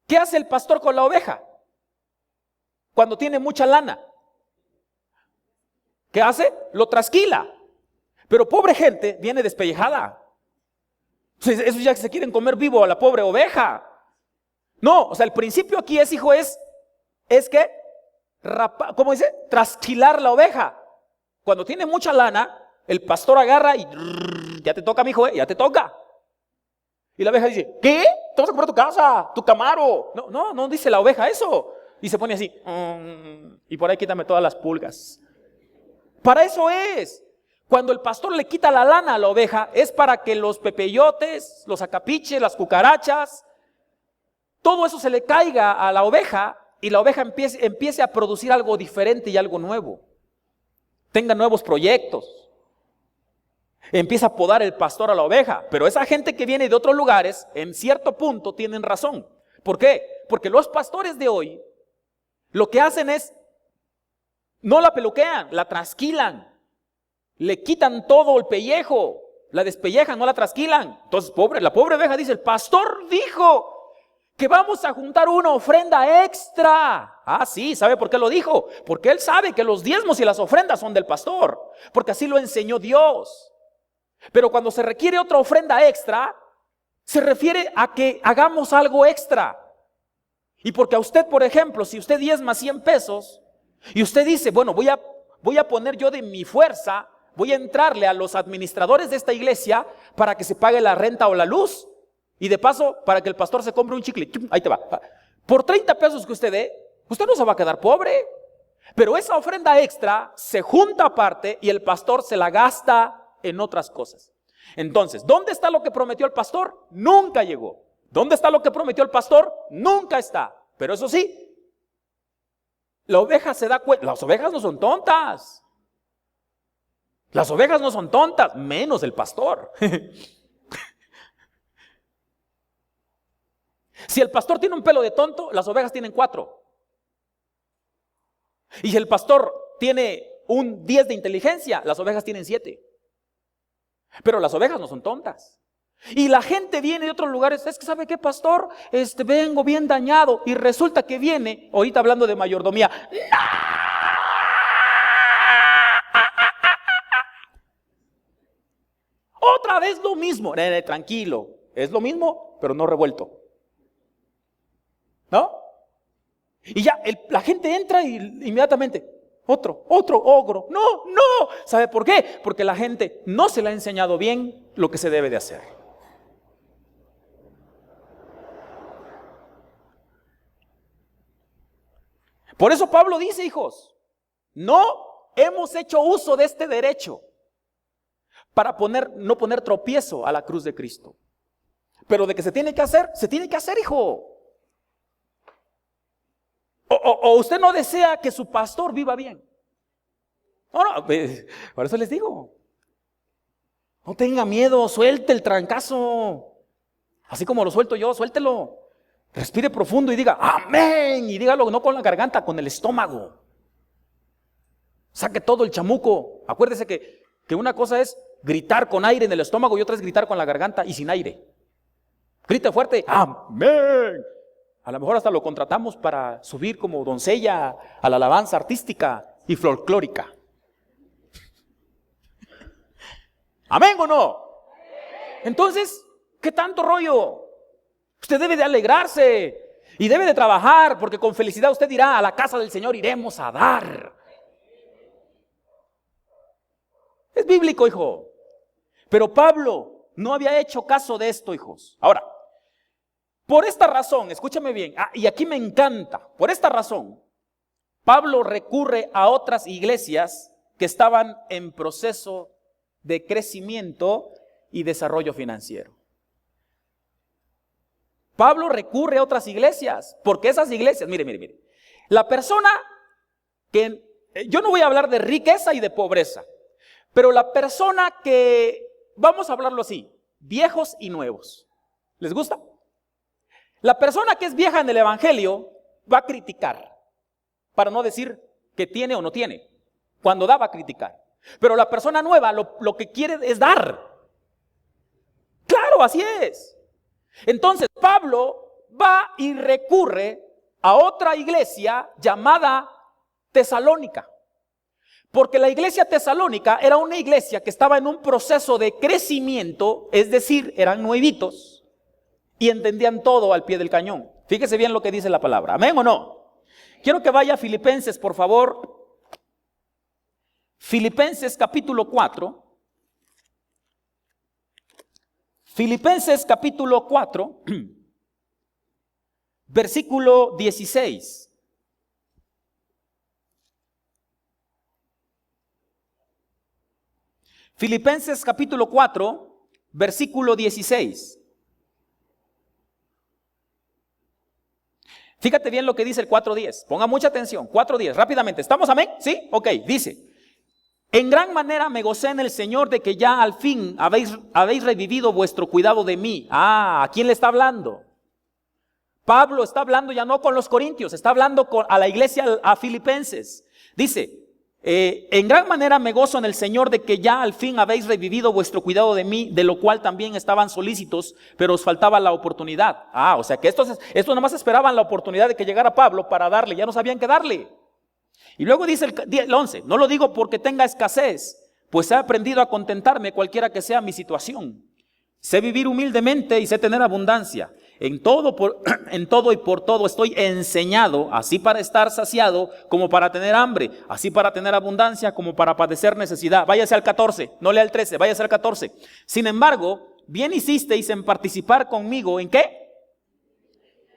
S2: ¿Qué hace el pastor con la oveja? Cuando tiene mucha lana, ¿qué hace? Lo trasquila. Pero pobre gente viene despellejada. Esos ya se quieren comer vivo a la pobre oveja. No, o sea, el principio aquí es, hijo, es que, ¿cómo dice? Trasquilar la oveja. Cuando tiene mucha lana, el pastor agarra y ya te toca, mijo, ya te toca. Y la oveja dice, ¿qué? Te vas a comprar tu casa, tu Camaro. No dice la oveja eso. Y se pone así, y por ahí quítame todas las pulgas. Para eso es. Cuando el pastor le quita la lana a la oveja, es para que los pepeyotes, los acapiches, las cucarachas, todo eso se le caiga a la oveja y la oveja empiece a producir algo diferente y algo nuevo. Tenga nuevos proyectos. Empieza a podar el pastor a la oveja. Pero esa gente que viene de otros lugares, en cierto punto tienen razón. ¿Por qué? Porque los pastores de hoy lo que hacen es, no la peluquean, la trasquilan. Le quitan todo el pellejo, la despellejan, no la trasquilan. Entonces la pobre oveja dice, el pastor dijo que vamos a juntar una ofrenda extra. Ah, sí, ¿sabe por qué lo dijo? Porque él sabe que los diezmos y las ofrendas son del pastor, porque así lo enseñó Dios. Pero cuando se requiere otra ofrenda extra, se refiere a que hagamos algo extra. Y porque a usted, por ejemplo, si usted diezma 100 pesos y usted dice, bueno, voy a poner yo de mi fuerza, voy a entrarle a los administradores de esta iglesia para que se pague la renta o la luz. Y de paso, para que el pastor se compre un chicle. Ahí te va. Por 30 pesos que usted dé, usted no se va a quedar pobre. Pero esa ofrenda extra se junta aparte y el pastor se la gasta en otras cosas. Entonces, ¿dónde está lo que prometió el pastor? Nunca llegó. ¿Dónde está lo que prometió el pastor? Nunca está. Pero eso sí, la oveja se da cuenta. Las ovejas no son tontas. Las ovejas no son tontas, menos el pastor. Si el pastor tiene un pelo de tonto, las ovejas tienen 4. Y si el pastor tiene un 10 de inteligencia, las ovejas tienen 7. Pero las ovejas no son tontas. Y la gente viene de otros lugares, es que ¿sabe qué, pastor? Vengo bien dañado. Y resulta que viene, ahorita hablando de mayordomía, otra vez lo mismo. Tranquilo, es lo mismo, pero no revuelto. ¿No? Y ya la gente entra y inmediatamente otro ogro. No. ¿Sabe por qué? Porque la gente no se le ha enseñado bien lo que se debe de hacer. Por eso Pablo dice, hijos, no hemos hecho uso de este derecho para no poner tropiezo a la cruz de Cristo. Pero de que se tiene que hacer, hijo. O usted no desea que su pastor viva bien. No, por eso les digo, no tenga miedo, suelte el trancazo. Así como lo suelto yo, suéltelo. Respire profundo y diga amén. Y dígalo no con la garganta, con el estómago. Saque todo el chamuco. Acuérdese que una cosa es gritar con aire en el estómago y otra es gritar con la garganta y sin aire. Grite fuerte, amén. A lo mejor hasta lo contratamos para subir como doncella a la alabanza artística y folclórica. ¿Amén o no? Entonces, ¿qué tanto rollo? Usted debe de alegrarse y debe de trabajar, porque con felicidad usted dirá, a la casa del Señor iremos a dar. Es bíblico, hijo. Pero Pablo no había hecho caso de esto, hijos. Ahora, por esta razón, escúchame bien, y aquí me encanta, por esta razón, Pablo recurre a otras iglesias que estaban en proceso de crecimiento y desarrollo financiero. Pablo recurre a otras iglesias, porque esas iglesias, mire, la persona que, yo no voy a hablar de riqueza y de pobreza, pero la persona que, vamos a hablarlo así, viejos y nuevos, ¿les gusta? La persona que es vieja en el evangelio va a criticar, para no decir que tiene o no tiene. Cuando da va a criticar. Pero la persona nueva lo que quiere es dar. Claro, así es. Entonces Pablo va y recurre a otra iglesia llamada Tesalónica. Porque la iglesia tesalónica era una iglesia que estaba en un proceso de crecimiento, es decir, eran nuevitos. Y entendían todo al pie del cañón. Fíjese bien lo que dice la palabra. ¿Amén o no? Quiero que vaya a Filipenses, por favor. Filipenses capítulo 4. Filipenses capítulo 4, versículo 16. Filipenses capítulo 4, versículo 16. Fíjate bien lo que dice el 4:10. Ponga mucha atención. 4:10, rápidamente. ¿Estamos, amén? ¿Sí? Ok, dice: en gran manera me gocé en el Señor de que ya al fin habéis revivido vuestro cuidado de mí. ¿A quién le está hablando? Pablo está hablando ya no con los corintios, está hablando a la iglesia, a Filipenses. Dice: En gran manera me gozo en el Señor de que ya al fin habéis revivido vuestro cuidado de mí, de lo cual también estaban solícitos, pero os faltaba la oportunidad. O sea que estos nomás esperaban la oportunidad de que llegara Pablo para darle, ya no sabían qué darle. Y luego dice el 11, no lo digo porque tenga escasez, pues he aprendido a contentarme cualquiera que sea mi situación. Sé vivir humildemente y sé tener abundancia. En todo y por todo estoy enseñado, así para estar saciado como para tener hambre, así para tener abundancia como para padecer necesidad. Váyase al 14, no lea el 13, váyase al 14. Sin embargo, bien hicisteis en participar conmigo, ¿en qué?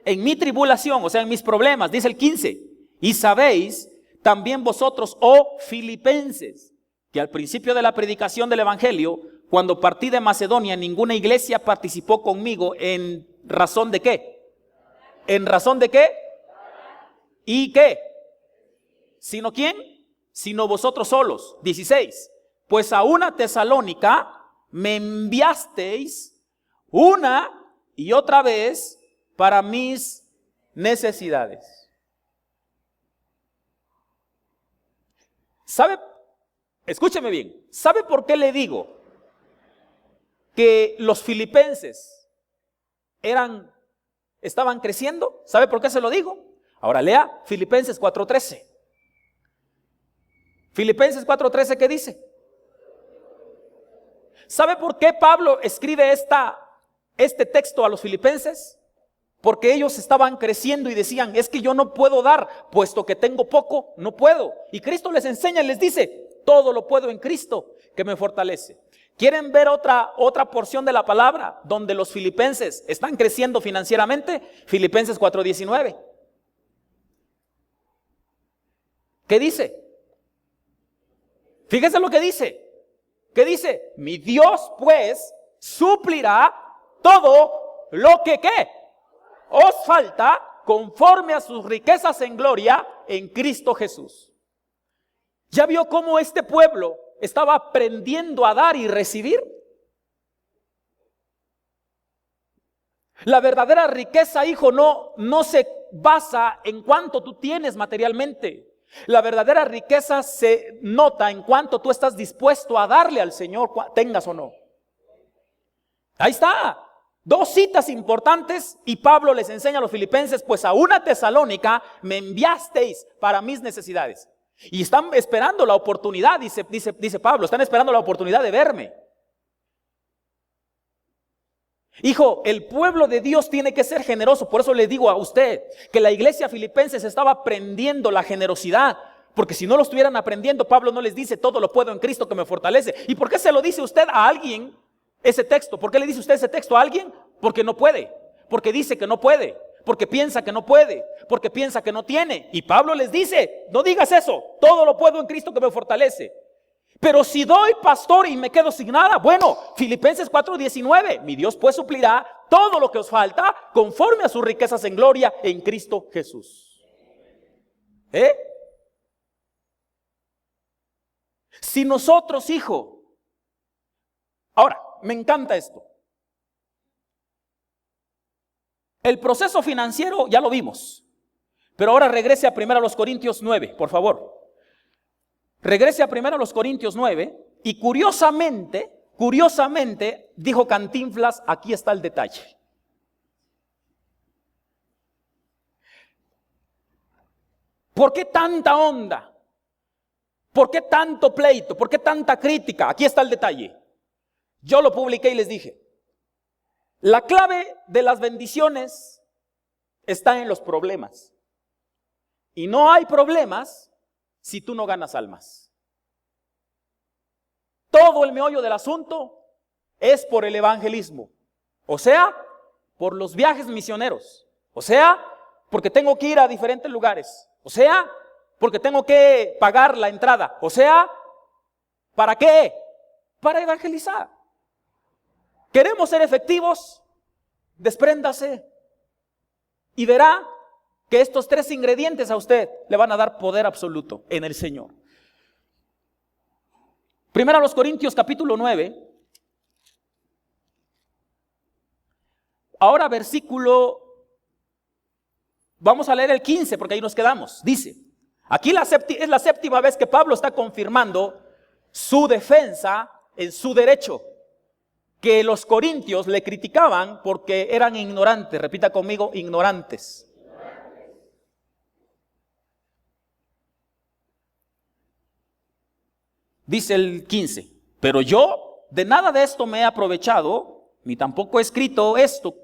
S2: En mi tribulación, o sea, en mis problemas, dice el 15. Y sabéis también vosotros, oh filipenses, que al principio de la predicación del evangelio, cuando partí de Macedonia, ninguna iglesia participó conmigo ¿en razón de qué? ¿En razón de qué? ¿Y qué? ¿Sino quién? Sino vosotros solos. 16. Pues a una Tesalónica me enviasteis una y otra vez para mis necesidades. ¿Sabe? Escúcheme bien. ¿Sabe por qué le digo que los filipenses estaban creciendo? ¿Sabe por qué se lo digo? Ahora lea Filipenses 4:13. Filipenses 4:13, ¿qué dice? ¿Sabe por qué Pablo escribe este texto a los filipenses? Porque ellos estaban creciendo y decían, es que yo no puedo dar, puesto que tengo poco, no puedo. Y Cristo les enseña y les dice, todo lo puedo en Cristo que me fortalece. ¿Quieren ver otra porción de la palabra donde los filipenses están creciendo financieramente? Filipenses 4:19. ¿Qué dice? Fíjense lo que dice. ¿Qué dice? Mi Dios pues suplirá todo lo que ¿qué? Os falta conforme a sus riquezas en gloria en Cristo Jesús. ¿Ya vio cómo este pueblo estaba aprendiendo a dar y recibir? La verdadera riqueza, hijo, no se basa en cuánto tú tienes materialmente. La verdadera riqueza se nota en cuánto tú estás dispuesto a darle al Señor, tengas o no. Ahí está. Dos citas importantes y Pablo les enseña a los filipenses, pues a una Tesalónica me enviasteis para mis necesidades. Y están esperando la oportunidad, dice Pablo, están esperando la oportunidad de verme. Hijo, el pueblo de Dios tiene que ser generoso. Por eso le digo a usted que la iglesia filipenses estaba aprendiendo la generosidad. Porque si no lo estuvieran aprendiendo, Pablo no les dice todo lo puedo en Cristo que me fortalece. ¿Y por qué se lo dice usted a alguien ese texto? ¿Por qué le dice usted ese texto a alguien? Porque no puede, porque dice que no puede, porque piensa que no puede, porque piensa que no tiene. Y Pablo les dice, no digas eso, todo lo puedo en Cristo que me fortalece. Pero si doy, pastor, y me quedo sin nada, bueno, Filipenses 4:19, mi Dios pues suplirá todo lo que os falta conforme a sus riquezas en gloria en Cristo Jesús. Si nosotros, hijo, ahora, me encanta esto. El proceso financiero ya lo vimos, pero ahora regrese a 1 Corintios 9, por favor. Regrese a 1 Corintios 9 y curiosamente, dijo Cantinflas, aquí está el detalle. ¿Por qué tanta onda? ¿Por qué tanto pleito? ¿Por qué tanta crítica? Aquí está el detalle. Yo lo publiqué y les dije, la clave de las bendiciones está en los problemas. Y no hay problemas si tú no ganas almas. Todo el meollo del asunto es por el evangelismo. O sea, por los viajes misioneros. O sea, porque tengo que ir a diferentes lugares. O sea, porque tengo que pagar la entrada. O sea, ¿para qué? Para evangelizar. ¿Queremos ser efectivos? Despréndase y verá que estos tres ingredientes a usted le van a dar poder absoluto en el Señor. 1 Corintios capítulo 9. Ahora vamos a leer el 15 porque ahí nos quedamos. Dice, Aquí es la séptima vez que Pablo está confirmando su defensa en su derecho, que los corintios le criticaban porque eran ignorantes. Repita conmigo, ignorantes. Dice el 15, pero yo de nada de esto me he aprovechado, ni tampoco he escrito esto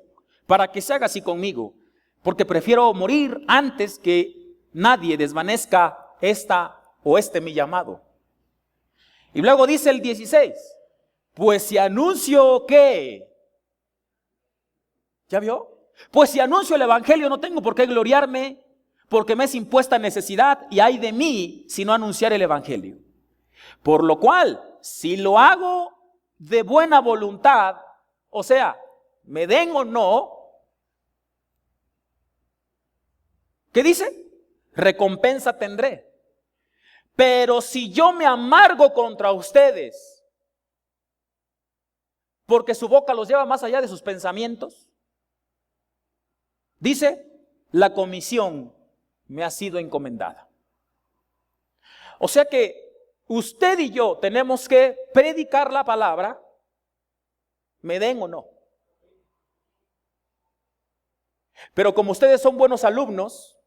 S2: para que se haga así conmigo, porque prefiero morir antes que nadie desvanezca esta o mi llamado. Y luego dice el 16, pues si anuncio que, ¿ya vio? Pues si anuncio el evangelio no tengo por qué gloriarme, porque me es impuesta necesidad y ay de mí si no anunciar el evangelio. Por lo cual, si lo hago de buena voluntad, o sea, me den o no, ¿qué dice? Recompensa tendré. Pero si yo me amargo contra ustedes, porque su boca los lleva más allá de sus pensamientos, dice, la comisión me ha sido encomendada. O sea que usted y yo tenemos que predicar la palabra, me den o no. Pero como ustedes son buenos alumnos,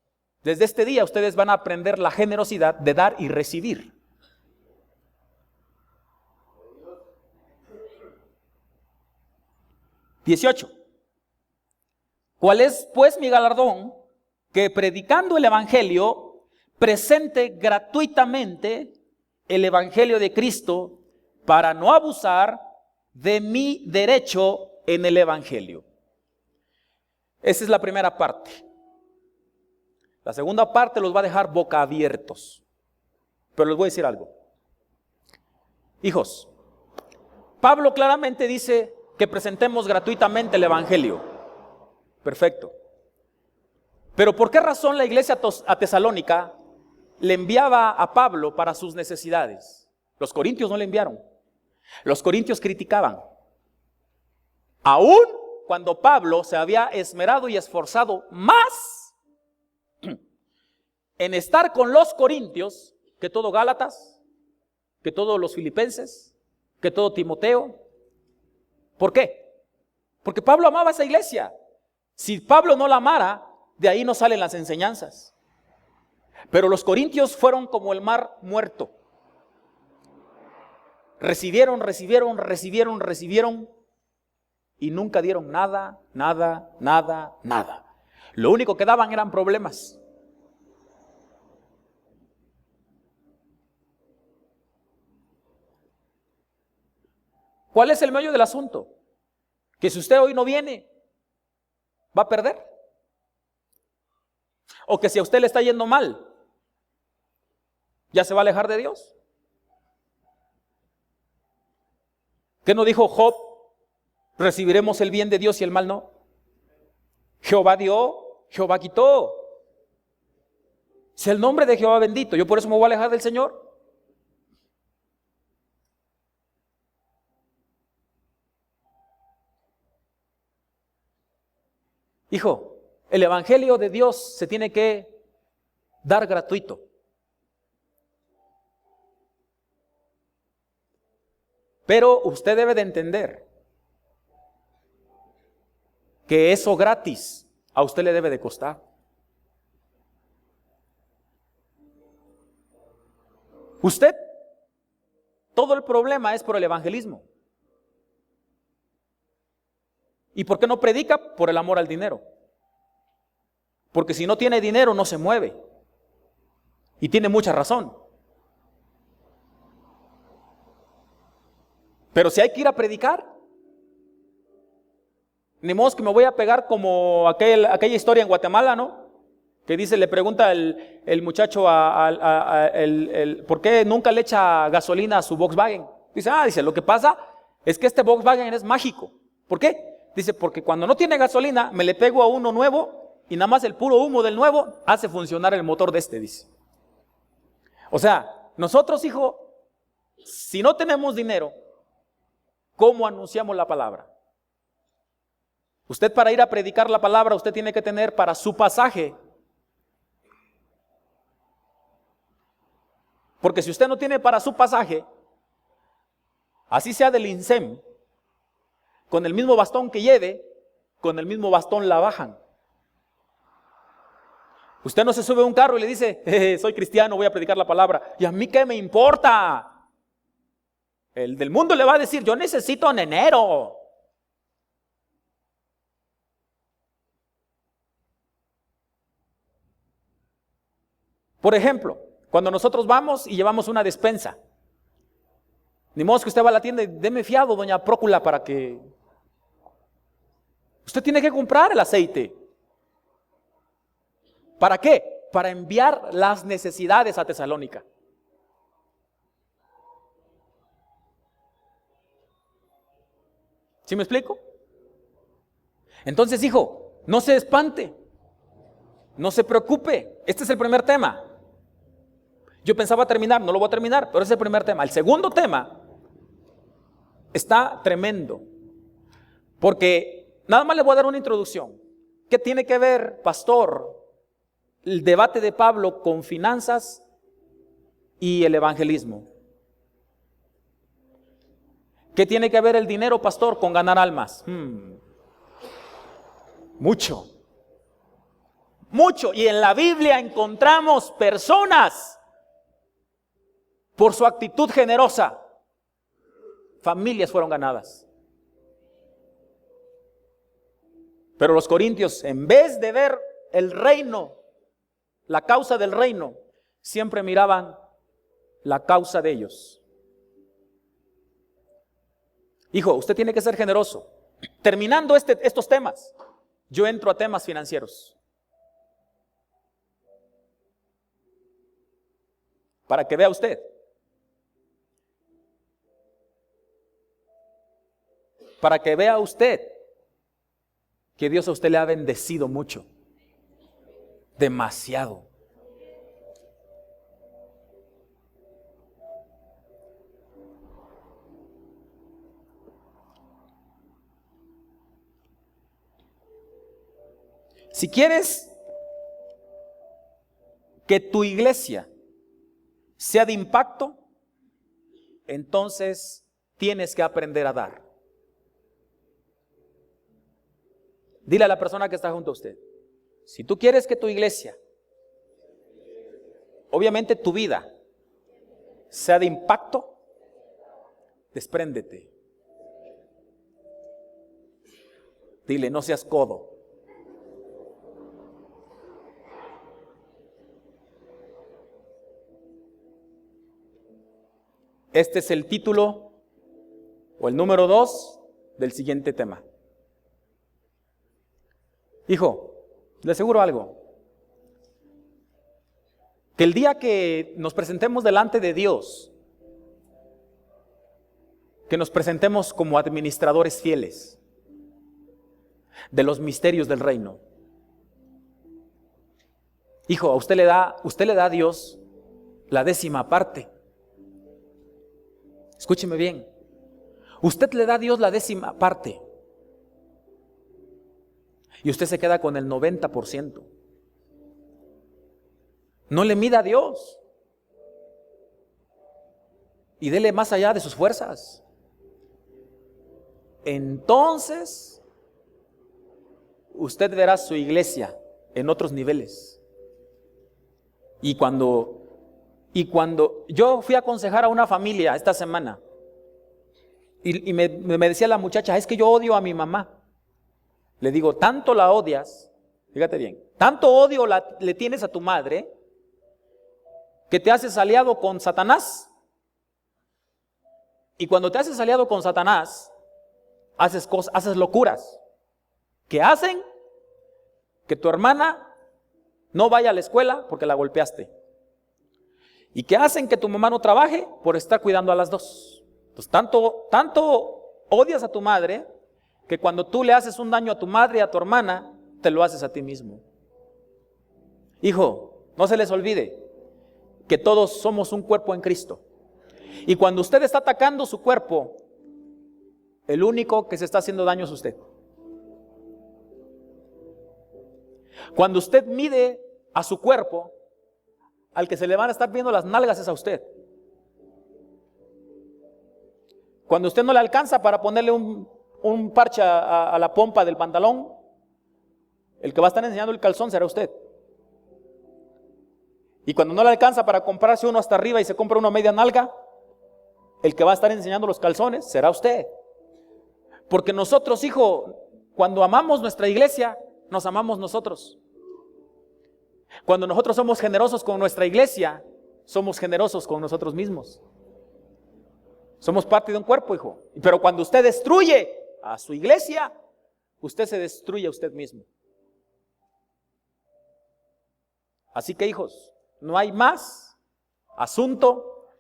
S2: desde este día ustedes van a aprender la generosidad de dar y recibir. (18) ¿Cuál es pues mi galardón? Que predicando el evangelio presente gratuitamente el evangelio de Cristo para no abusar de mi derecho en el evangelio. Esa es la primera parte. La segunda parte los va a dejar boca abiertos. Pero les voy a decir algo. Hijos, Pablo claramente dice que presentemos gratuitamente el evangelio. Perfecto. Pero ¿por qué razón la iglesia a Tesalónica le enviaba a Pablo para sus necesidades? Los corintios no le enviaron. Los corintios criticaban. Aún cuando Pablo se había esmerado y esforzado más en estar con los corintios que todo Gálatas, que todos los filipenses, que todo Timoteo. ¿Por qué? Porque Pablo amaba a esa iglesia. Si Pablo no la amara, de ahí no salen las enseñanzas. Pero los corintios fueron como el mar muerto. Recibieron y nunca dieron nada. Lo único que daban eran problemas. ¿Cuál es el meollo del asunto? Que si usted hoy no viene, va a perder. O que si a usted le está yendo mal, ya se va a alejar de Dios. ¿Qué no dijo Job? Recibiremos el bien de Dios y el mal no. Jehová dio, Jehová quitó. Si el nombre de Jehová bendito, yo por eso me voy a alejar del Señor. Hijo, el evangelio de Dios se tiene que dar gratuito. Pero usted debe de entender que eso gratis a usted le debe de costar. Usted, todo el problema es por el evangelismo. ¿Y por qué no predica? Por el amor al dinero. Porque si no tiene dinero no se mueve. Y tiene mucha razón. Pero si hay que ir a predicar, ni modo que me voy a pegar como aquella historia en Guatemala, ¿no? Que dice, le pregunta el muchacho ¿por qué nunca le echa gasolina a su Volkswagen? Dice, lo que pasa es que este Volkswagen es mágico. ¿Por qué? Dice, porque cuando no tiene gasolina, me le pego a uno nuevo y nada más el puro humo del nuevo hace funcionar el motor de este, dice. O sea, nosotros, hijo, si no tenemos dinero, ¿cómo anunciamos la palabra? Usted para ir a predicar la palabra, usted tiene que tener para su pasaje Porque si usted no tiene para su pasaje, así sea del INSEM, con el mismo bastón que lleve, con el mismo bastón la bajan. Usted no se sube a un carro y le dice, soy cristiano, voy a predicar la palabra. ¿Y a mí qué me importa? El del mundo le va a decir, yo necesito en enero. Por ejemplo, cuando nosotros vamos y llevamos una despensa, ni modo que usted va a la tienda y deme fiado, doña Prócula, para que... Usted tiene que comprar el aceite. ¿Para qué? Para enviar las necesidades a Tesalónica. ¿Sí me explico? Entonces, hijo, no se espante, no se preocupe. Este es el primer tema. Yo pensaba terminar, no lo voy a terminar, pero ese es el primer tema. El segundo tema está tremendo, porque nada más le voy a dar una introducción. ¿Qué tiene que ver, pastor, el debate de Pablo con finanzas y el evangelismo? ¿Qué tiene que ver el dinero, pastor, con ganar almas? Mucho. Mucho. Y en la Biblia encontramos personas, por su actitud generosa, familias fueron ganadas. Pero los corintios, en vez de ver el reino, la causa del reino, siempre miraban la causa de ellos. Hijo, usted tiene que ser generoso. Terminando estos temas, yo entro a temas financieros. Para que vea usted. Para que vea usted que Dios a usted le ha bendecido mucho. Demasiado. Si quieres que tu iglesia sea de impacto, entonces tienes que aprender a dar. Dile a la persona que está junto a usted, si tú quieres que tu iglesia, obviamente tu vida, sea de impacto, despréndete. Dile, no seas codo. Este es el título o el número 2 del siguiente tema. Hijo, le aseguro algo, que el día que nos presentemos delante de Dios, que nos presentemos como administradores fieles de los misterios del reino. Hijo, a usted le da a Dios la 10ª parte. Escúcheme bien. Usted le da a Dios la 10ª parte. Y usted se queda con el 90%. No le mida a Dios. Y dele más allá de sus fuerzas. Entonces, usted verá su iglesia en otros niveles. Y cuando yo fui a aconsejar a una familia esta semana, y me decía la muchacha, es que yo odio a mi mamá. Le digo, tanto la odias, fíjate bien, tanto odio le tienes a tu madre, que te haces aliado con Satanás. Y cuando te haces aliado con Satanás, haces locuras que hacen que tu hermana no vaya a la escuela porque la golpeaste. Y que hacen que tu mamá no trabaje por estar cuidando a las dos. Entonces, tanto odias a tu madre, que cuando tú le haces un daño a tu madre y a tu hermana, te lo haces a ti mismo. Hijo, no se les olvide que todos somos un cuerpo en Cristo. Y cuando usted está atacando su cuerpo, el único que se está haciendo daño es usted. Cuando usted mide a su cuerpo, al que se le van a estar viendo las nalgas es a usted. Cuando usted no le alcanza para ponerle un parche a la pompa del pantalón, el que va a estar enseñando el calzón será usted. Y cuando no le alcanza para comprarse uno hasta arriba y se compra uno a media nalga, el que va a estar enseñando los calzones será usted. Porque nosotros, hijo, cuando amamos nuestra iglesia, nos amamos nosotros. Cuando nosotros somos generosos con nuestra iglesia, somos generosos con nosotros mismos. Somos parte de un cuerpo, hijo. Pero cuando usted destruye a su iglesia, usted se destruye a usted mismo. Así que, hijos, no hay más asunto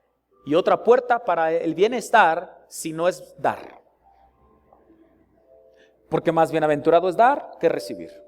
S2: y otra puerta para el bienestar si no es dar. Porque más bienaventurado es dar que recibir.